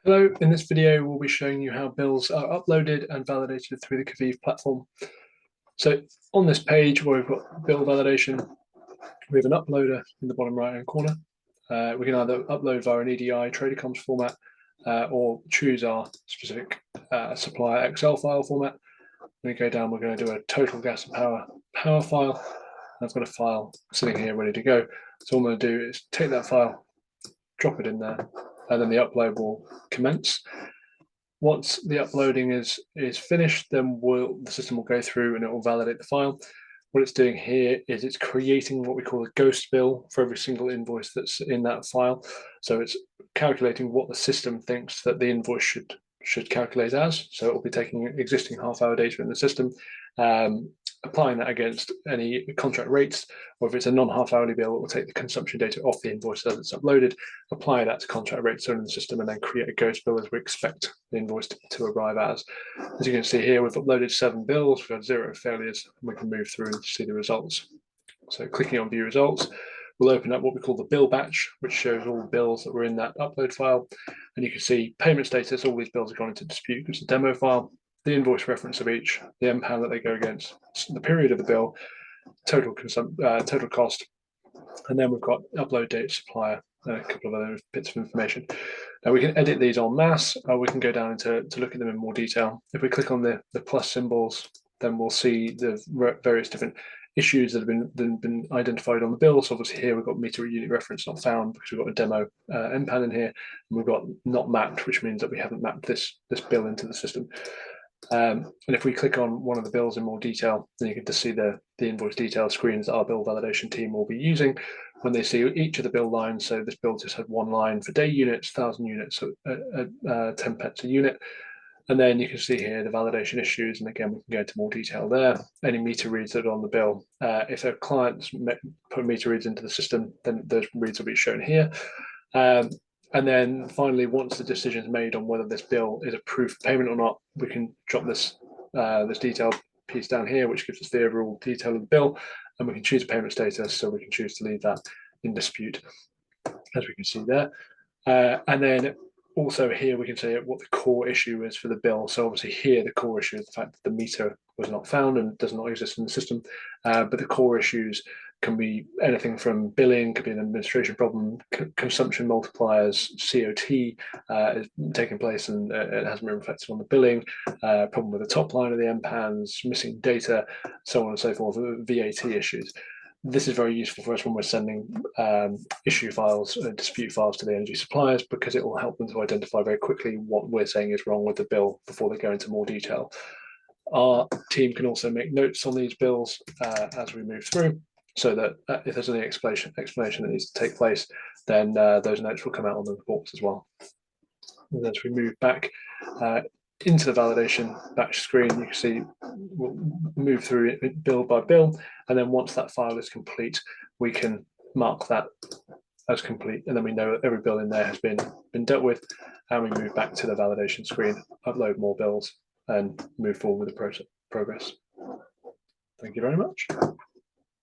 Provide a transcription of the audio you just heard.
Hello, in this video we'll be showing you how bills are uploaded and validated through the Kiveev platform. So on this page where we've got bill validation, we have an uploader in the bottom right hand corner. We can either upload via an EDI Tradercoms format or choose our specific supplier Excel file format. When we go down, we're going to do a total gas and power file. I've got a file sitting here ready to go. So all I'm going to do is take that file, drop it in there, and then the upload will commence. Once the uploading is finished, then the system will go through and it will validate the file. What it's doing here is it's creating what we call a ghost bill for every single invoice that's in that file. So it's calculating what the system thinks that the invoice should calculate as. So it will be taking existing half-hour data in the system, applying that against any contract rates, or if it's a non-half-hourly bill, it will take the consumption data off the invoice as it's uploaded, apply that to contract rates in the system, and then create a ghost bill as we expect the invoice to arrive as. As you can see here, we've uploaded 7 bills, we've had 0 failures, and we can move through and see the results. So clicking on View Results, we'll open up what we call the bill batch, which shows all the bills that were in that upload file. And you can see payment status, all these bills have gone into dispute. It's a demo file, the invoice reference of each, the MPAN that they go against, the period of the bill, total cost, and then we've got upload date, supplier, and a couple of other bits of information. Now we can edit these en masse, or we can go down to look at them in more detail. If we click on the plus symbols, then we'll see the various different issues that have been identified on the bill. So obviously here we've got meter unit reference not found because we've got a demo MPAN in here, and we've got not mapped, which means that we haven't mapped this bill into the system. And if we click on one of the bills in more detail, then you can just see the invoice detail screens that our bill validation team will be using when they see each of the bill lines. So this bill just had one line for day units, 1,000 units, so 10 pence a unit. And then you can see here the validation issues. And again, we can go into more detail there. Any meter reads that are on the bill. If a client's put meter reads into the system, then those reads will be shown here. And then finally, once the decision is made on whether this bill is approved for payment or not, we can drop this detailed piece down here, which gives us the overall detail of the bill, and we can choose a payment status, so we can choose to leave that in dispute, as we can see there. And then also here we can say what the core issue is for the bill. So obviously here the core issue is the fact that the meter was not found and does not exist in the system, but the core issues can be anything from billing, could be an administration problem, consumption multipliers, COT is taking place and it hasn't been reflected on the billing, problem with the top line of the MPANs, missing data, so on and so forth, VAT issues. This is very useful for us when we're sending issue files, dispute files to the energy suppliers, because it will help them to identify very quickly what we're saying is wrong with the bill before they go into more detail. Our team can also make notes on these bills as we move through, so that if there's any explanation that needs to take place, then those notes will come out on the reports as well. And as we move back into the validation batch screen, you can see we'll move through it bill by bill, and then once that file is complete, we can mark that as complete, and then we know that every bill in there has been dealt with, and we move back to the validation screen, upload more bills, and move forward with the progress. Thank you very much.